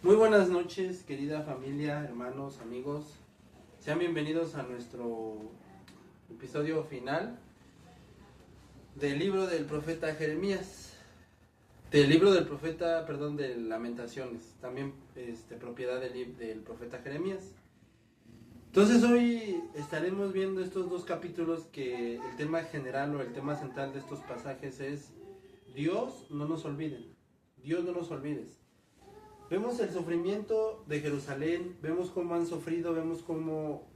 Muy buenas noches, querida familia, hermanos, amigos. Sean bienvenidos a nuestro episodio final del libro del profeta Jeremías. Del libro del profeta, perdón, de Lamentaciones, también propiedad del profeta Jeremías. Entonces hoy estaremos viendo estos dos capítulos que el tema general o el tema central de estos pasajes es Dios no nos olvide, Dios no nos olvides. Vemos el sufrimiento de Jerusalén, vemos cómo han sufrido, vemos cómo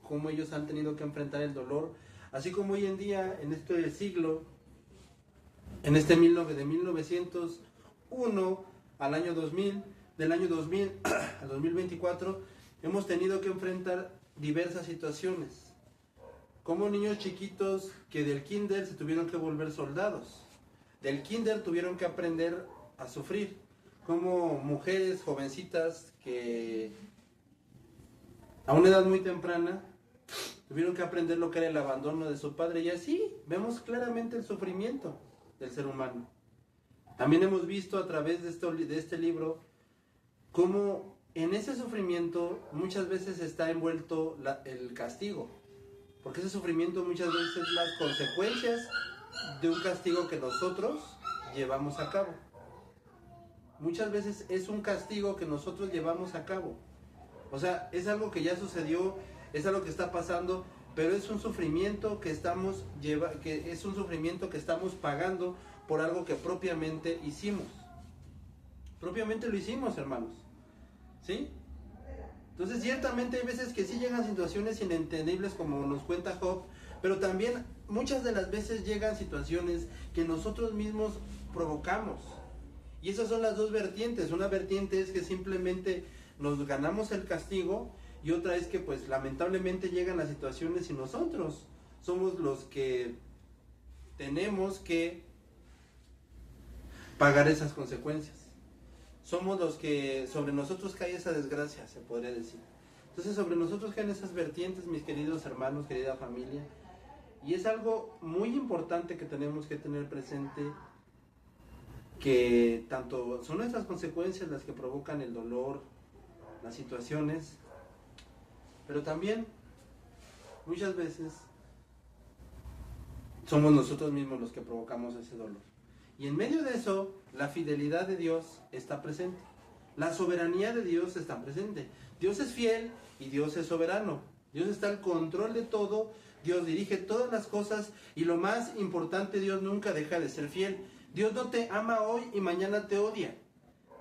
cómo ellos han tenido que enfrentar el dolor, así como hoy en día, en este siglo, de 1901 al año 2000, del año 2000 al 2024, hemos tenido que enfrentar diversas situaciones, como niños chiquitos que del kinder se tuvieron que volver soldados, del kinder tuvieron que aprender a sufrir, como mujeres jovencitas que a una edad muy temprana tuvieron que aprender lo que era el abandono de su padre, y así vemos claramente el sufrimiento del ser humano. También hemos visto a través de este libro cómo en ese sufrimiento muchas veces está envuelto el castigo, porque ese sufrimiento muchas veces es las consecuencias de un castigo que nosotros llevamos a cabo. Muchas veces es un castigo que nosotros llevamos a cabo. O sea, es algo que ya sucedió, es algo que está pasando, pero es un sufrimiento que estamos pagando por algo que propiamente hicimos. Propiamente lo hicimos, hermanos. ¿Sí? Entonces, ciertamente hay veces que sí llegan situaciones inentendibles, como nos cuenta Job, pero también muchas de las veces llegan situaciones que nosotros mismos provocamos. Y esas son las dos vertientes. Una vertiente es que simplemente nos ganamos el castigo, y otra es que pues lamentablemente llegan las situaciones y nosotros somos los que tenemos que pagar esas consecuencias. Somos los que sobre nosotros cae esa desgracia, se podría decir. Entonces sobre nosotros caen esas vertientes, mis queridos hermanos, querida familia, y es algo muy importante que tenemos que tener presente, que tanto son nuestras consecuencias las que provocan el dolor, las situaciones, pero también muchas veces somos nosotros mismos los que provocamos ese dolor. Y en medio de eso, la fidelidad de Dios está presente. La soberanía de Dios está presente. Dios es fiel y Dios es soberano. Dios está al control de todo, Dios dirige todas las cosas, y lo más importante, Dios nunca deja de ser fiel. Dios no te ama hoy y mañana te odia.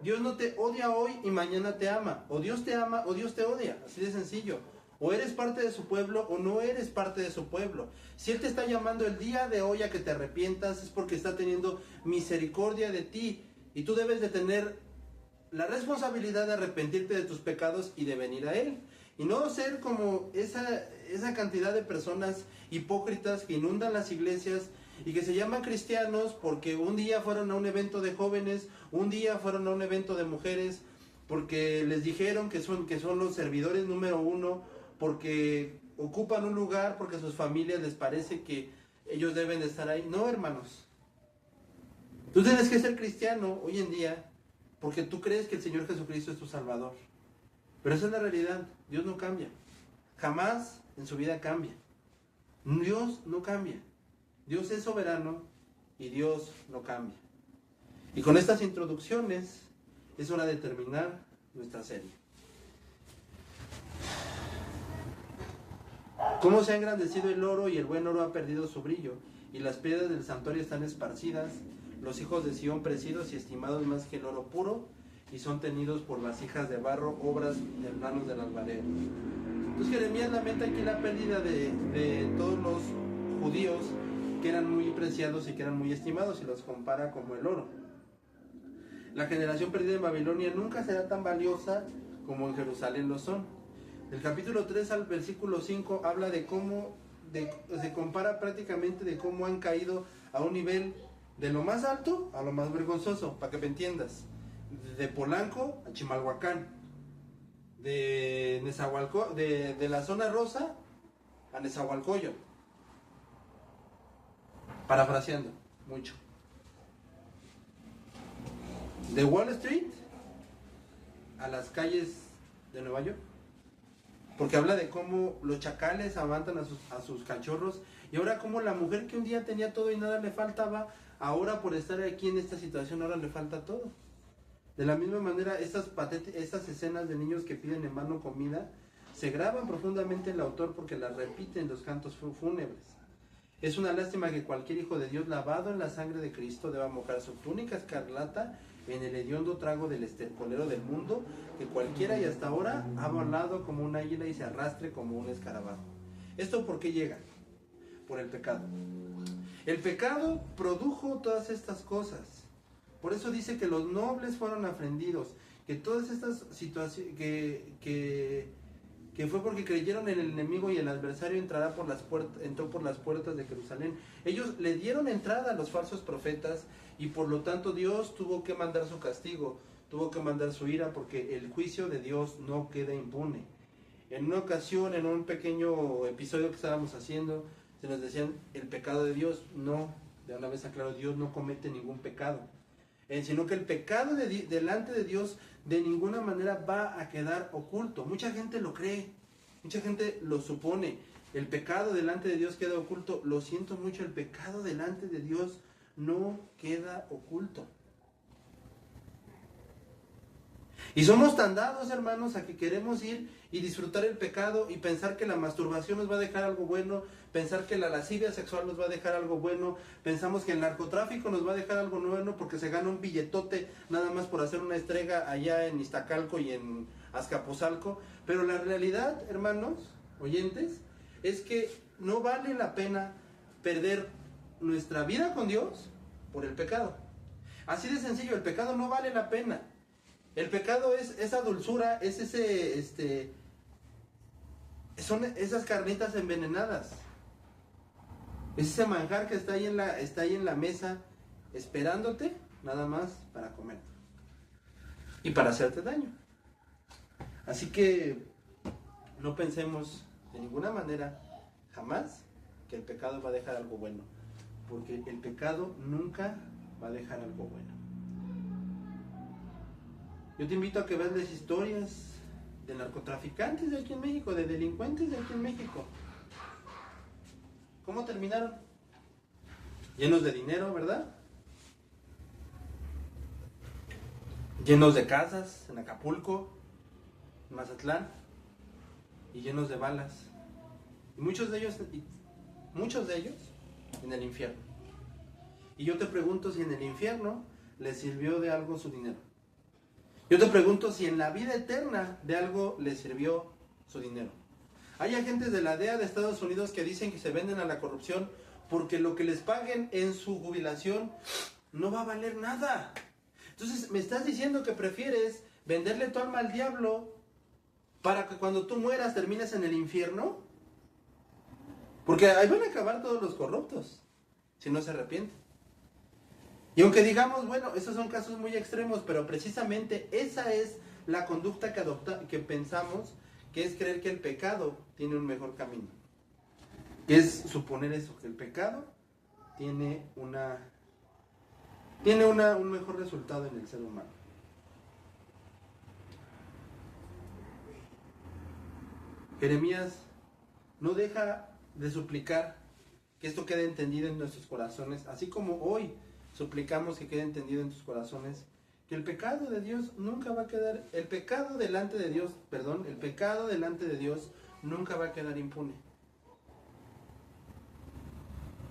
Dios no te odia hoy y mañana te ama. O Dios te ama o Dios te odia. Así de sencillo. O eres parte de su pueblo o no eres parte de su pueblo. Si Él te está llamando el día de hoy a que te arrepientas, es porque está teniendo misericordia de ti. Y tú debes de tener la responsabilidad de arrepentirte de tus pecados y de venir a Él. Y no ser como esa cantidad de personas hipócritas que inundan las iglesias y que se llaman cristianos porque un día fueron a un evento de jóvenes, un día fueron a un evento de mujeres, porque les dijeron que son los servidores número uno, porque ocupan un lugar, porque a sus familias les parece que ellos deben de estar ahí. No, hermanos. Tú tienes que ser cristiano hoy en día porque tú crees que el Señor Jesucristo es tu Salvador. Pero esa es la realidad. Dios no cambia. Jamás en su vida cambia. Dios no cambia. Dios es soberano y Dios no cambia. Y con estas introducciones es hora de terminar nuestra serie. ¿Cómo se ha engrandecido el oro, y el buen oro ha perdido su brillo, y las piedras del santuario están esparcidas, los hijos de Sión preciados y estimados más que el oro puro, y son tenidos por vasijas de barro, obras de manos del alfarero? Entonces Jeremías lamenta aquí la pérdida de todos los judíos que eran muy preciados y que eran muy estimados, y los compara como el oro. La generación perdida en Babilonia nunca será tan valiosa como en Jerusalén lo son. Del capítulo 3 al versículo 5 habla de cómo se compara prácticamente de cómo han caído a un nivel de lo más alto a lo más vergonzoso, para que me entiendas. De Polanco a Chimalhuacán, de la zona rosa a Nezahualcóyotl, parafraseando mucho. De Wall Street a las calles de Nueva York, porque habla de cómo los chacales amantan a sus cachorros, y ahora como la mujer que un día tenía todo y nada le faltaba, ahora por estar aquí en esta situación, ahora le falta todo. De la misma manera, estas escenas de niños que piden en vano comida, se graban profundamente en el autor porque las repite en los cantos fúnebres. Es una lástima que cualquier hijo de Dios lavado en la sangre de Cristo deba mojar su túnica escarlata en el hediondo trago del estercolero del mundo, que cualquiera y hasta ahora ha volado como un águila y se arrastre como un escarabajo. ¿Esto por qué llega? Por el pecado. El pecado produjo todas estas cosas. Por eso dice que los nobles fueron afrendidos, que todas estas situaciones, que fue porque creyeron en el enemigo y el adversario entró por las puertas de Jerusalén. Ellos le dieron entrada a los falsos profetas y por lo tanto Dios tuvo que mandar su castigo, tuvo que mandar su ira, porque el juicio de Dios no queda impune. En una ocasión, en un pequeño episodio que estábamos haciendo, se nos decían el pecado de Dios. No, de una vez aclaro, Dios no comete ningún pecado, sino que el pecado delante de Dios de ninguna manera va a quedar oculto. Mucha gente lo cree, mucha gente lo supone. El pecado delante de Dios queda oculto. Lo siento mucho, el pecado delante de Dios no queda oculto. Y somos tan dados, hermanos, a que queremos ir y disfrutar el pecado y pensar que la masturbación nos va a dejar algo bueno, pensar que la lascivia sexual nos va a dejar algo bueno, pensamos que el narcotráfico nos va a dejar algo bueno porque se gana un billetote nada más por hacer una entrega allá en Iztacalco y en Azcapotzalco. Pero la realidad, hermanos, oyentes, es que no vale la pena perder nuestra vida con Dios por el pecado. Así de sencillo, el pecado no vale la pena. El pecado es esa dulzura, es son esas carnitas envenenadas. Es ese manjar que está ahí en la mesa esperándote nada más para comer y para hacerte daño. Así que no pensemos de ninguna manera, jamás, que el pecado va a dejar algo bueno, porque el pecado nunca va a dejar algo bueno. Yo te invito a que veas las historias de narcotraficantes de aquí en México, de delincuentes de aquí en México. ¿Cómo terminaron? Llenos de dinero, ¿verdad? Llenos de casas en Acapulco, en Mazatlán, y llenos de balas. Y muchos de ellos en el infierno. Y yo te pregunto si en el infierno les sirvió de algo su dinero. Yo te pregunto si en la vida eterna de algo les sirvió su dinero. Hay agentes de la DEA de Estados Unidos que dicen que se venden a la corrupción porque lo que les paguen en su jubilación no va a valer nada. Entonces, ¿me estás diciendo que prefieres venderle tu alma al diablo para que cuando tú mueras termines en el infierno? Porque ahí van a acabar todos los corruptos, si no se arrepienten. Y aunque digamos, bueno, esos son casos muy extremos, pero precisamente esa es la conducta que pensamos, que es creer que el pecado tiene un mejor camino. Es suponer eso, que el pecado tiene un mejor resultado en el ser humano. Jeremías no deja de suplicar que esto quede entendido en nuestros corazones, así como hoy suplicamos que quede entendido en tus corazones, que el pecado de Dios nunca va a quedar, el pecado delante de Dios nunca va a quedar impune.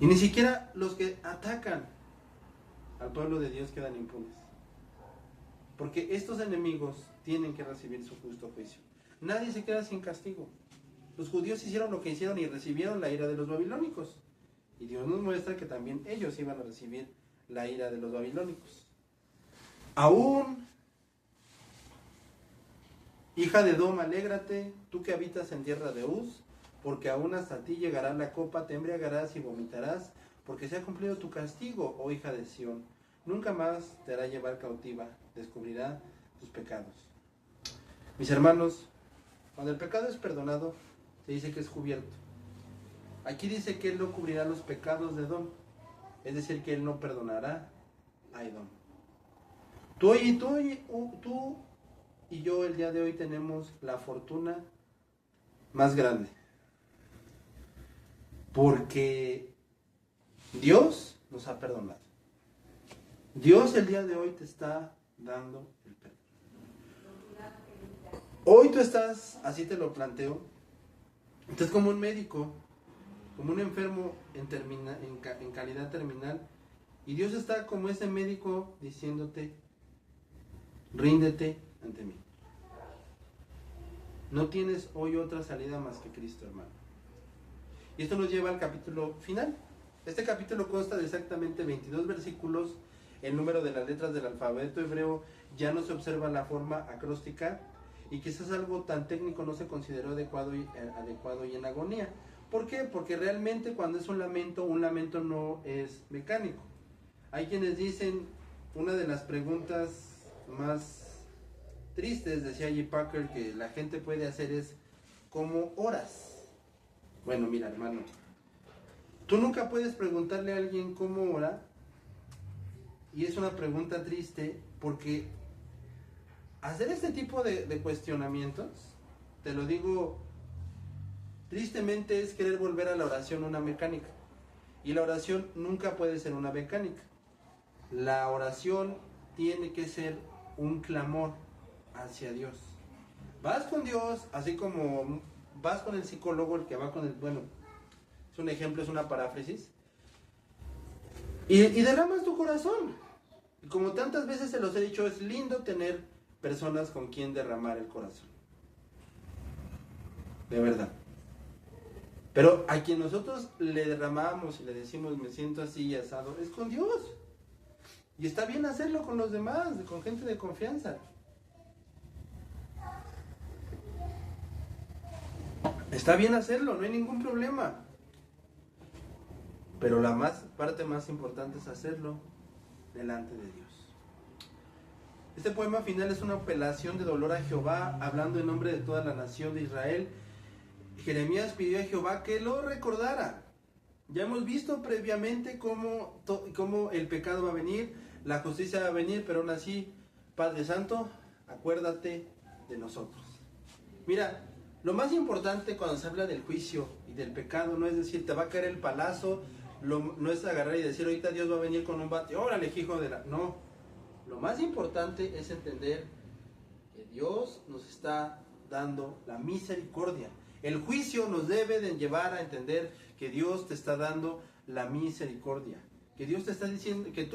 Y ni siquiera los que atacan al pueblo de Dios quedan impunes. Porque estos enemigos tienen que recibir su justo juicio. Nadie se queda sin castigo. Los judíos hicieron lo que hicieron y recibieron la ira de los babilónicos. Y Dios nos muestra que también ellos iban a recibir la ira de los babilónicos. Aún, hija de Edom, alégrate, tú que habitas en tierra de Uz, porque aún hasta ti llegará la copa, te embriagarás y vomitarás, porque se ha cumplido tu castigo, oh hija de Sión. Nunca más te hará llevar cautiva, descubrirá tus pecados. Mis hermanos, cuando el pecado es perdonado, se dice que es cubierto. Aquí dice que Él no cubrirá los pecados de Edom, es decir, que Él no perdonará a Edom. Tú y yo el día de hoy tenemos la fortuna más grande. Porque Dios nos ha perdonado. Dios el día de hoy te está dando el perdón. Hoy tú estás, así te lo planteo, estás como un médico, como un enfermo en calidad terminal, y Dios está como ese médico diciéndote, ríndete ante mí. No tienes hoy otra salida más que Cristo, hermano. Y esto nos lleva al capítulo final. Este capítulo consta de exactamente 22 versículos. El número de las letras del alfabeto hebreo ya no se observa la forma acróstica, y quizás algo tan técnico no se consideró adecuado y en agonía. ¿Por qué? Porque realmente cuando es un lamento no es mecánico. Hay quienes dicen, una de las preguntas más tristes, decía J. Packer, que la gente puede hacer es, ¿cómo oras? Bueno, mira, hermano, tú nunca puedes preguntarle a alguien cómo ora, y es una pregunta triste, porque hacer este tipo de cuestionamientos, te lo digo tristemente, es querer volver a la oración una mecánica. Y la oración nunca puede ser una mecánica. La oración tiene que ser un clamor hacia Dios. Vas con Dios, así como vas con el psicólogo, el que va con el... Bueno, es un ejemplo, es una paráfrasis. Y derramas tu corazón. Y como tantas veces se los he dicho, es lindo tener personas con quien derramar el corazón. De verdad. Pero a quien nosotros le derramamos y le decimos, me siento así y asado, es con Dios. Y está bien hacerlo con los demás, con gente de confianza. Está bien hacerlo, no hay ningún problema. Pero la parte más importante es hacerlo delante de Dios. Este poema final es una apelación de dolor a Jehová, hablando en nombre de toda la nación de Israel. Jeremías pidió a Jehová que lo recordara. Ya hemos visto previamente cómo el pecado va a venir, la justicia va a venir, pero aún así, Padre Santo, acuérdate de nosotros. Mira, lo más importante cuando se habla del juicio y del pecado no es decir, te va a caer el palazo, no es agarrar y decir, ahorita Dios va a venir con un bate, órale, hijo de la... No, lo más importante es entender que Dios nos está dando la misericordia. El juicio nos debe de llevar a entender que Dios te está dando la misericordia. Que Dios te está diciendo, que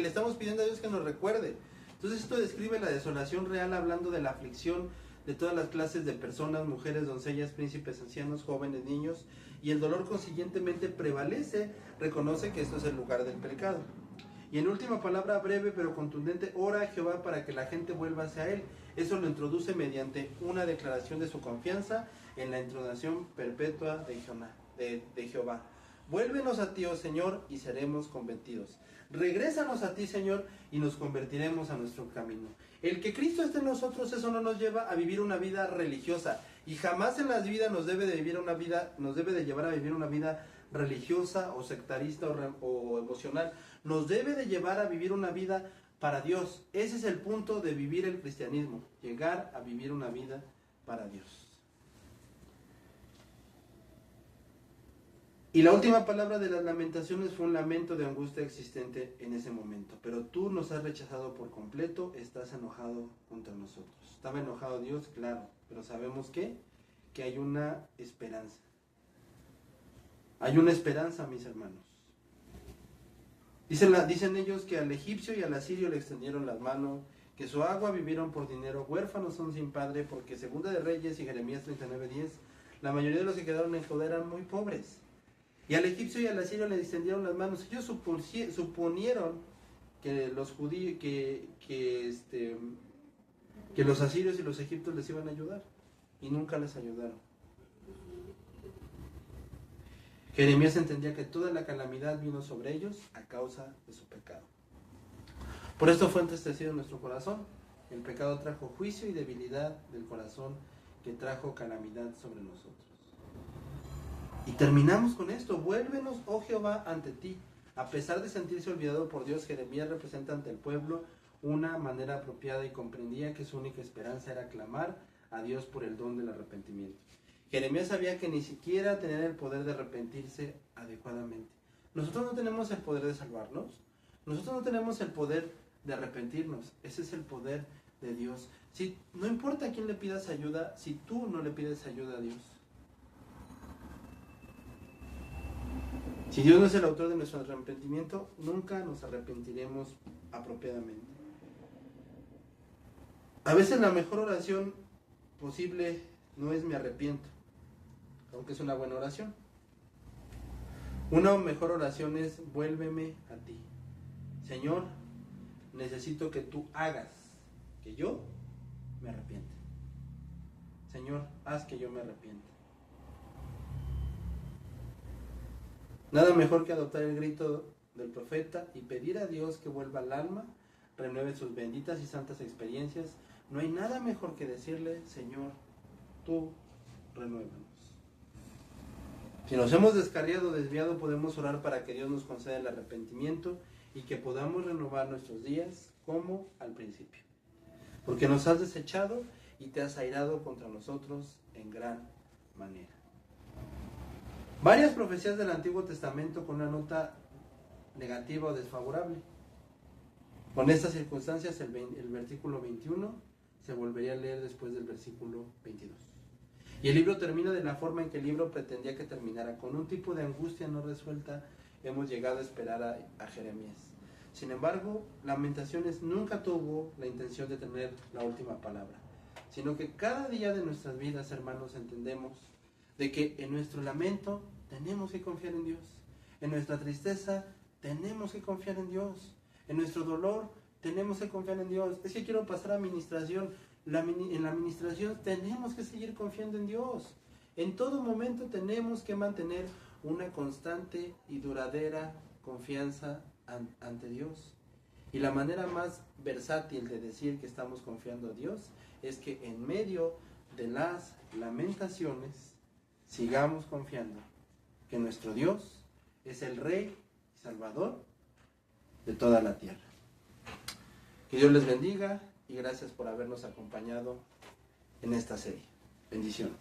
le estamos pidiendo a Dios que nos recuerde. Entonces esto describe la desolación real, hablando de la aflicción de todas las clases de personas, mujeres, doncellas, príncipes, ancianos, jóvenes, niños, y el dolor consiguientemente prevalece, reconoce que esto es el lugar del pecado. Y en última palabra breve pero contundente, ora a Jehová para que la gente vuelva hacia Él. Eso lo introduce mediante una declaración de su confianza en la entonación perpetua de Jehová. Vuélvenos a ti, oh Señor, y seremos convertidos. Regrésanos a ti, Señor, y nos convertiremos a nuestro camino. El que Cristo esté en nosotros, eso no nos lleva a vivir una vida religiosa. Y jamás en las vidas nos debe de llevar a vivir una vida religiosa o sectarista o emocional. Nos debe de llevar a vivir una vida para Dios. Ese es el punto de vivir el cristianismo, llegar a vivir una vida para Dios. Y la última palabra de las lamentaciones fue un lamento de angustia existente en ese momento. Pero tú nos has rechazado por completo, estás enojado contra nosotros. ¿Estaba enojado Dios? Claro, pero sabemos que hay una esperanza. Hay una esperanza, mis hermanos. Dicen ellos que al egipcio y al asirio le extendieron las manos, que su agua vivieron por dinero, huérfanos son sin padre, porque Segunda de Reyes y Jeremías 39:10, la mayoría de los que quedaron en Judá eran muy pobres. Y al egipcio y al asirio le extendieron las manos. Ellos suponieron que los judíos, que los asirios y los egipcios les iban a ayudar, y nunca les ayudaron. Jeremías entendía que toda la calamidad vino sobre ellos a causa de su pecado. Por esto fue entristecido nuestro corazón. El pecado trajo juicio y debilidad del corazón, que trajo calamidad sobre nosotros. Y terminamos con esto: vuélvenos, oh Jehová, ante ti. A pesar de sentirse olvidado por Dios, Jeremías representa ante el pueblo una manera apropiada y comprendía que su única esperanza era clamar a Dios por el don del arrepentimiento. Jeremías sabía que ni siquiera tenía el poder de arrepentirse adecuadamente. Nosotros no tenemos el poder de salvarnos. Nosotros no tenemos el poder de arrepentirnos. Ese es el poder de Dios. Si, no importa a quién le pidas ayuda, si tú no le pides ayuda a Dios. Si Dios no es el autor de nuestro arrepentimiento, nunca nos arrepentiremos apropiadamente. A veces la mejor oración posible no es me arrepiento, aunque es una buena oración. Una mejor oración es vuélveme a ti. Señor, necesito que tú hagas que yo me arrepienta. Señor, haz que yo me arrepienta. Nada mejor que adoptar el grito del profeta y pedir a Dios que vuelva al alma, renueve sus benditas y santas experiencias. No hay nada mejor que decirle, Señor, tú renuévanos. Si nos hemos descarriado o desviado, podemos orar para que Dios nos conceda el arrepentimiento y que podamos renovar nuestros días como al principio. Porque nos has desechado y te has airado contra nosotros en gran manera. Varias profecías del Antiguo Testamento con una nota negativa o desfavorable. Con estas circunstancias, el versículo 21 se volvería a leer después del versículo 22. Y el libro termina de la forma en que el libro pretendía que terminara, con un tipo de angustia no resuelta. Hemos llegado a esperar a Jeremías. Sin embargo, Lamentaciones nunca tuvo la intención de tener la última palabra, sino que cada día de nuestras vidas, hermanos, entendemos de que en nuestro lamento tenemos que confiar en Dios, en nuestra tristeza tenemos que confiar en Dios, en nuestro dolor tenemos que confiar en Dios. Es que quiero pasar a administración. En la administración tenemos que seguir confiando en Dios. En todo momento tenemos que mantener una constante y duradera confianza ante Dios. Y la manera más versátil de decir que estamos confiando a Dios es que en medio de las lamentaciones sigamos confiando que nuestro Dios es el Rey y Salvador de toda la tierra. Que Dios les bendiga y gracias por habernos acompañado en esta serie. Bendiciones.